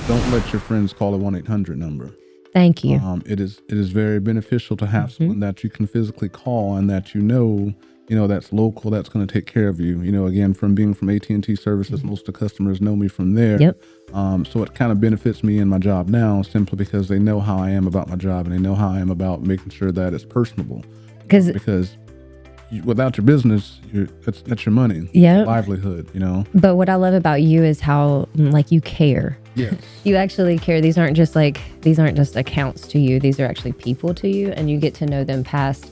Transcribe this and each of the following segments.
don't let your friends call a 1-800 number. Thank you. It is very beneficial to have someone that you can physically call and that that's local, that's going to take care of you. Again, from being from AT&T services, most of the customers know me from there. Yep. So it kind of benefits me in my job now simply because they know how I am about my job and they know how I am about making sure that it's personable. Because without your business, that's your money, yep. livelihood, But what I love about you is how you care. Yes. You actually care. These aren't just accounts to you. These are actually people to you, and you get to know them past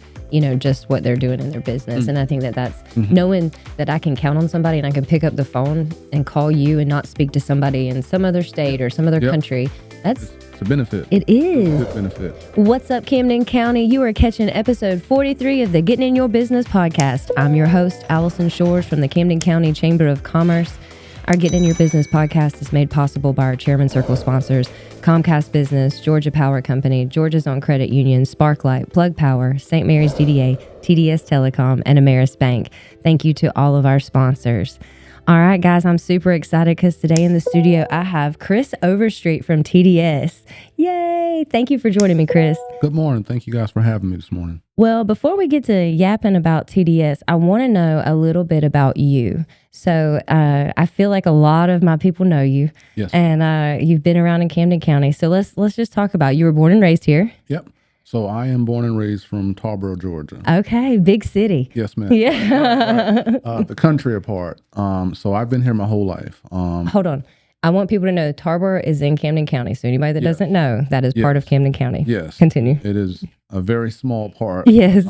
just what they're doing in their business. And I think that's knowing that I can count on somebody and I can pick up the phone and call you and not speak to somebody in some other state or some other country. It's a benefit. It is. It's a good benefit. What's up, Camden County? You are catching episode 43 of the Getting in Your Business podcast. I'm your host, Alison Shores from the Camden County Chamber of Commerce. Our Getting in Your Business podcast is made possible by our Chairman Circle sponsors, Comcast Business, Georgia Power Company, Georgia's Own Credit Union, Sparklight, Plug Power, St. Mary's DDA, TDS Telecom, and Ameris Bank. Thank you to all of our sponsors. All right, guys, I'm super excited because today in the studio, I have Chris Overstreet from TDS. Yay! Thank you for joining me, Chris. Good morning. Thank you guys for having me this morning. Well, before we get to yapping about TDS, I want to know a little bit about you. So I feel like a lot of my people know you. Yes. And you've been around in Camden County. So let's just talk about, you were born and raised here. Yep. So I am born and raised from Tarboro, Georgia. Okay, big city. Yes, ma'am. Yeah. The country apart. So I've been here my whole life. Hold on. I want people to know Tarboro is in Camden County. So anybody that doesn't know, that is part of Camden County. Yes. Continue. It is a very small part. Yes.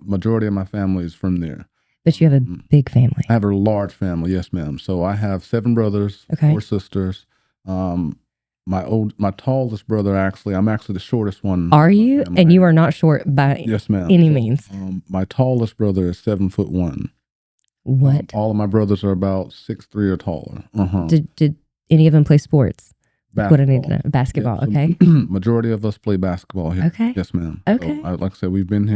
Majority of my family is from there. But you have a big family. I have a large family. Yes, ma'am. So I have 7 brothers, 4 sisters. My tallest brother, I'm actually the shortest one. Are you? And you are not short by yes, ma'am. any means. My tallest brother is 7'1". What? All of my brothers are about 6'3" or taller. Did any of them play sports? Basketball. What I need to know. Basketball, okay. Majority of us play basketball here. Okay. Yes, ma'am. Okay. So, like I said, we've been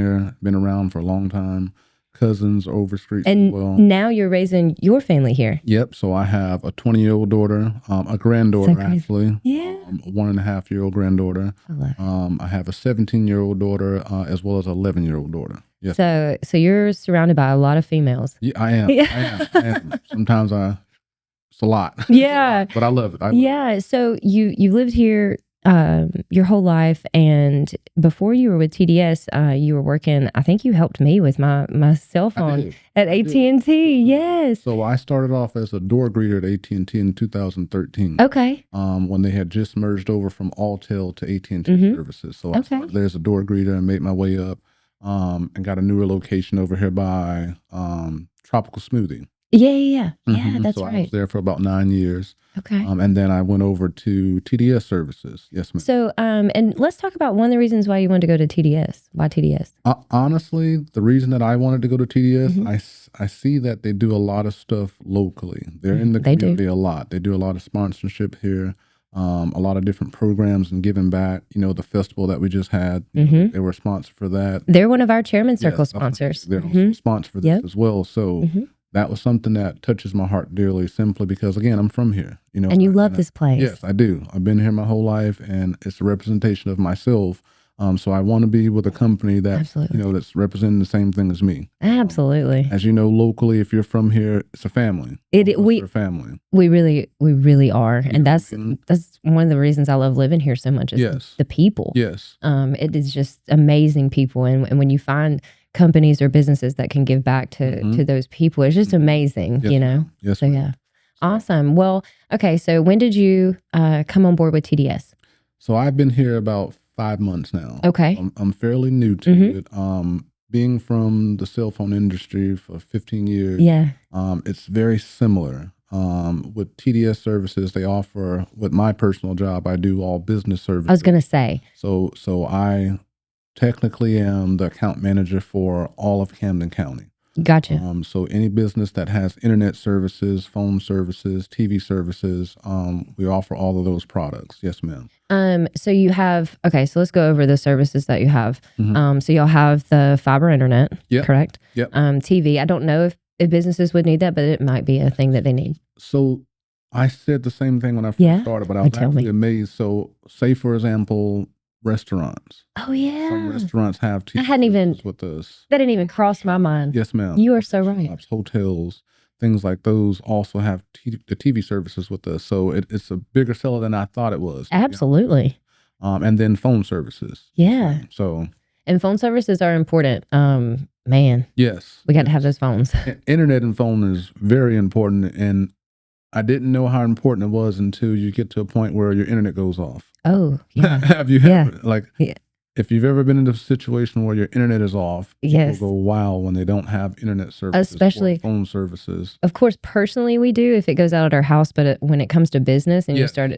around for a long time. Cousins, Overstreet and as well. Now you're raising your family here. Yep. So I have a 20-year-old daughter, a granddaughter actually. Yeah. 1.5-year-old granddaughter. I have a 17-year-old daughter as well as an 11-year-old daughter. Yes. So you're surrounded by a lot of females. Yeah, I am. I am. Sometimes it's a lot. Yeah. But I love it. So you lived here your whole life, and before you were with TDS, you were working. I think you helped me with my cell phone at AT&T. Yes. So I started off as a door greeter at AT&T in 2013. Okay. When they had just merged over from Alltel to AT&T services. So I started there as a door greeter and made my way up, and got a newer location over here by Tropical Smoothie. Yeah, that's so right. I was there for about 9 years. Okay. And then I went over to TDS services. Yes, ma'am. So, and let's talk about one of the reasons why you wanted to go to TDS. Why TDS? Honestly, the reason that I wanted to go to TDS, I see that they do a lot of stuff locally. They're in the community a lot. They do a lot of sponsorship here, a lot of different programs and giving back. The festival that we just had, they were a sponsor for that. They're one of our Chairman Circle sponsors. They're also a sponsor for this as well. So that was something that touches my heart dearly, simply because, again, I'm from here. And you love this place. Yes, I do. I've been here my whole life, and it's a representation of myself. So I want to be with a company that that's representing the same thing as me. Absolutely. As you know, locally, if you're from here, it's a family. We're a family. We really are, and that's one of the reasons I love living here so much. Is the people. Yes. It is just amazing people, and when you find companies or businesses that can give back to those people, it's just amazing. Yes. So yeah, awesome. Well, okay. So when did you come on board with TDS? So I've been here about 5 months now. Okay. I'm fairly new to it. Being from the cell phone industry for 15 years. Yeah. It's very similar. With TDS services, they offer, with my personal job, I do all business services. I was going to say. So I technically am the account manager for all of Camden County. Gotcha. So any business that has internet services, phone services, TV services, we offer all of those products. Yes, ma'am. So you have, so let's go over the services that you have. So you'll have the fiber internet, correct? Yep. TV. I don't know if businesses would need that, but it might be a thing that they need. So I said the same thing when I first started, but I was actually amazed. So, say for example, restaurants. Oh yeah, some restaurants have I hadn't even with us. That didn't even cross my mind. Yes, ma'am. You are so right. Shops, hotels, things like those also have the TV services with us. So it's a bigger seller than I thought it was. Absolutely. And then phone services. Yeah. And phone services are important. Man. Yes. We got to have those phones. Internet and phone is very important. And I didn't know how important it was until you get to a point where your internet goes off. Oh, yeah. Have you ever, if you've ever been in a situation where your internet is off, people go wild when they don't have internet services, especially or phone services. Of course, personally we do if it goes out at our house, but when it comes to business and you start,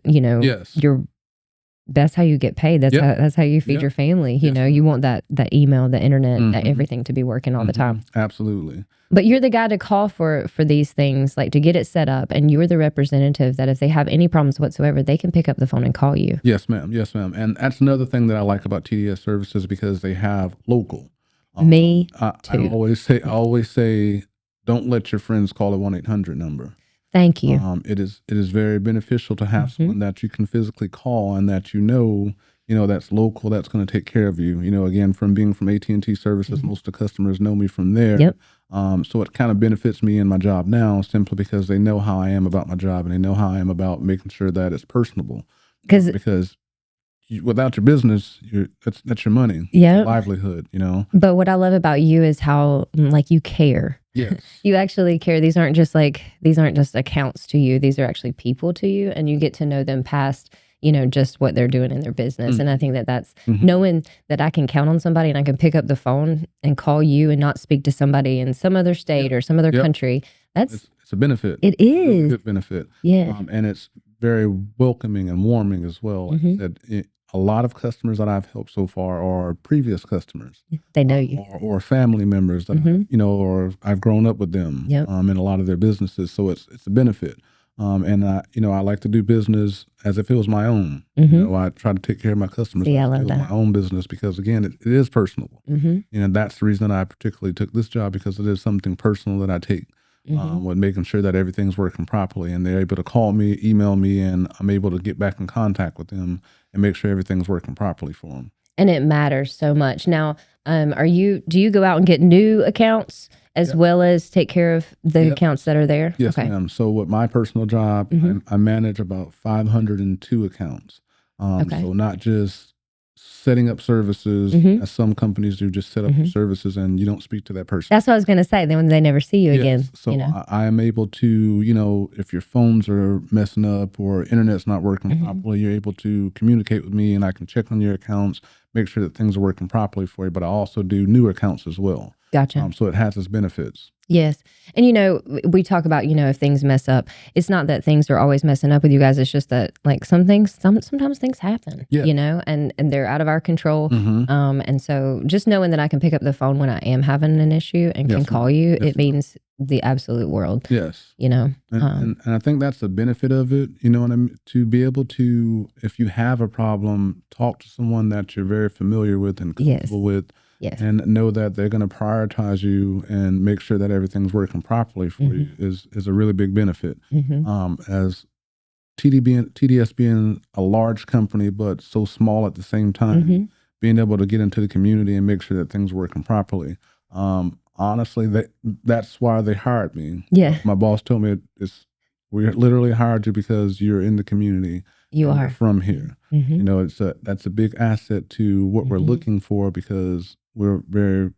that's how you get paid. That's how you feed your family. You know, you want that email, the internet, everything to be working all the time. Absolutely. But you're the guy to call for these things, like to get it set up, and you're the representative that if they have any problems whatsoever, they can pick up the phone and call you. Yes, ma'am. Yes, ma'am. And that's another thing that I like about TDS services because they have local. Me too. I always say, don't let your friends call a 1-800 number. Thank you. It is very beneficial to have someone that you can physically call and that you know that's local, that's going to take care of you. You know, again, from being from AT&T services, most of the customers know me from there. Yep. So it kind of benefits me in my job now simply because they know how I am about my job and they know how I am about making sure that it's personable. Because without your business, that's your money, your livelihood, you know. But what I love about you is how you care. Yes. You actually care. These aren't just accounts to you. These are actually people to you, and you get to know them past just what they're doing in their business. And I think that's knowing that I can count on somebody and I can pick up the phone and call you and not speak to somebody in some other state or some other country. It's a benefit. It is. It's a good benefit. Yeah. And it's very welcoming and warming as well. A lot of customers that I've helped so far are previous customers. They know you. Or family members that, or I've grown up with them in a lot of their businesses. So it's a benefit. And I like to do business as if it was my own. I try to take care of my customers as if it was my own business because again, it is personal. And that's the reason I particularly took this job because it is something personal that I take with making sure that everything's working properly and they're able to call me, email me, and I'm able to get back in contact with them and make sure everything's working properly for them. And it matters so much. Now, do you go out and get new accounts as well as take care of the accounts that are there? Yes, ma'am. So with my personal job, I manage about 502 accounts. So not just setting up services as some companies do, just set up services and you don't speak to that person. That's what I was going to say. Then they never see you again. So I am able to, if your phones are messing up or internet's not working properly, you're able to communicate with me and I can check on your accounts, make sure that things are working properly for you. But I also do new accounts as well. Gotcha. So it has its benefits. Yes. And, we talk about, if things mess up, it's not that things are always messing up with you guys. It's just that sometimes things happen, and they're out of our control. And so just knowing that I can pick up the phone when I am having an issue and can call you, it means the absolute world. Yes. And I think that's the benefit of it, to be able to, if you have a problem, talk to someone that you're very familiar with and comfortable with. Yes. And know that they're going to prioritize you and make sure that everything's working properly for you is a really big benefit. As TDS being a large company, but so small at the same time, being able to get into the community and make sure that things are working properly. Honestly, that's why they hired me. Yeah. My boss told me we literally hired you because you're in the community. You're from here. That's a big asset to what we're looking for because we're very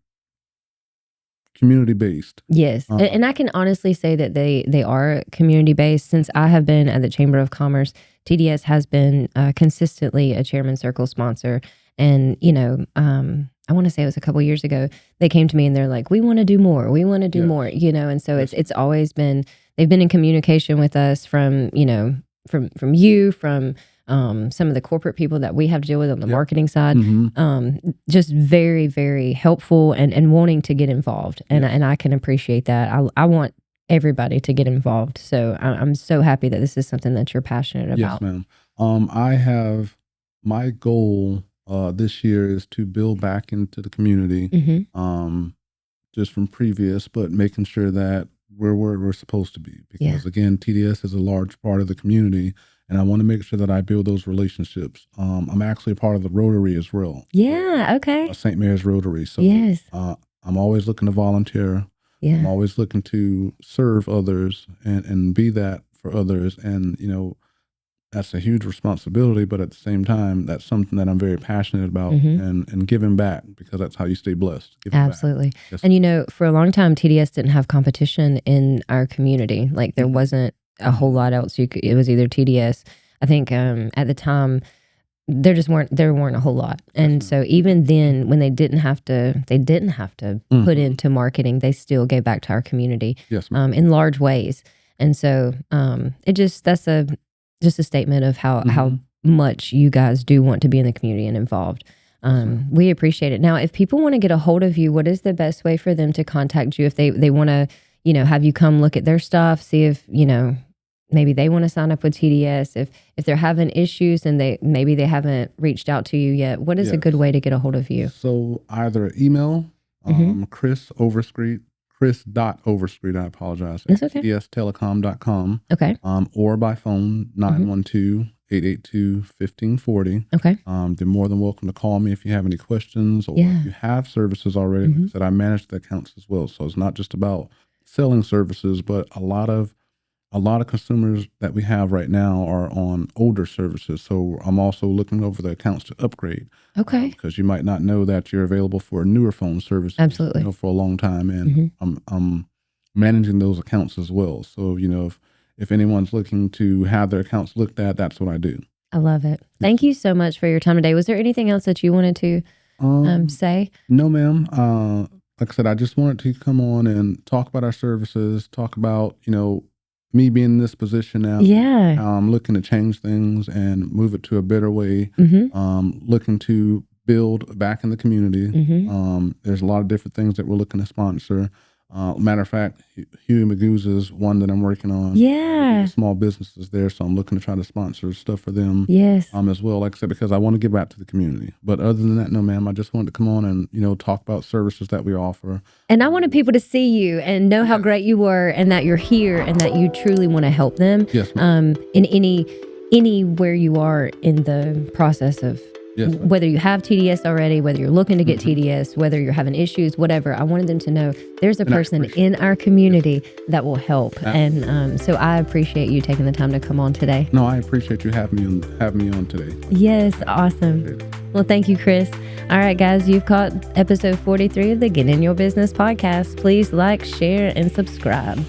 community based. Yes. And I can honestly say that they are community based. Since I have been at the Chamber of Commerce, TDS has been consistently a Chairman Circle sponsor. And, I want to say it was a couple years ago, they came to me and they're like, we want to do more. We want to do more, and so it's always been, they've been in communication with us from you, from some of the corporate people that we have to deal with on the marketing side, just very, very helpful and wanting to get involved. And I can appreciate that. I want everybody to get involved. So I'm so happy that this is something that you're passionate about. Yes, ma'am. I have my goal this year is to build back into the community, just from previous, but making sure that where we're supposed to be. Because again, TDS is a large part of the community, and I want to make sure that I build those relationships. I'm actually a part of the Rotary as well. Yeah. Okay. St. Mary's Rotary. So I'm always looking to volunteer. Yeah. I'm always looking to serve others and be that for others. And, that's a huge responsibility, but at the same time, that's something that I'm very passionate about and giving back, because that's how you stay blessed. Absolutely. Yes. And, for a long time, TDS didn't have competition in our community. Like there wasn't a whole lot else. It was either TDS. I think at the time, there weren't a whole lot. And so even then, when they didn't have to put into marketing, they still gave back to our community in large ways. And so that's just a statement of how much you guys do want to be in the community and involved. We appreciate it. Now, if people want to get a hold of you, what is the best way for them to contact you if they want to, have you come look at their stuff, see if, maybe they want to sign up with TDS, if they're having issues and they haven't reached out to you yet, what is a good way to get a hold of you? So either email Chris Overstreet, Chris.Overstreet, I apologize. That's okay. TDS Telecom.com. Okay. Or by phone, 912-882-1540. Okay. They're more than welcome to call me if you have any questions, or if you have services already. Like I said, I manage the accounts as well. So it's not just about selling services, but a lot of consumers that we have right now are on older services. So I'm also looking over the accounts to upgrade. Okay. Because you might not know that you're available for a newer phone service. Absolutely. For a long time. And I'm managing those accounts as well. So, if anyone's looking to have their accounts looked at, that's what I do. I love it. Thank you so much for your time today. Was there anything else that you wanted to say? No, ma'am. Like I said, I just wanted to come on and talk about our services, talk about, me being in this position now. Yeah. I'm looking to change things and move it to a better way. Looking to build back in the community. There's a lot of different things that we're looking to sponsor. Matter of fact, Huey Magoo's is one that I'm working on. Yeah. Small businesses there, so I'm looking to try to sponsor stuff for them. Yes. As well, like I said, because I want to give back to the community. But other than that, no, ma'am. I just wanted to come on and talk about services that we offer. And I wanted people to see you and know how great you were, and that you're here, and that you truly want to help them. Yes, ma'am. In anywhere you are in the process of. Yes, whether you have TDS already, whether you're looking to get TDS, whether you're having issues, whatever, I wanted them to know there's a person in our community that will help. Absolutely. And so I appreciate you taking the time to come on today. No, I appreciate you having me on today. Yes, awesome. Well, thank you, Chris. All right, guys, you've caught episode 43 of the Get In Your Business podcast. Please like, share, and subscribe.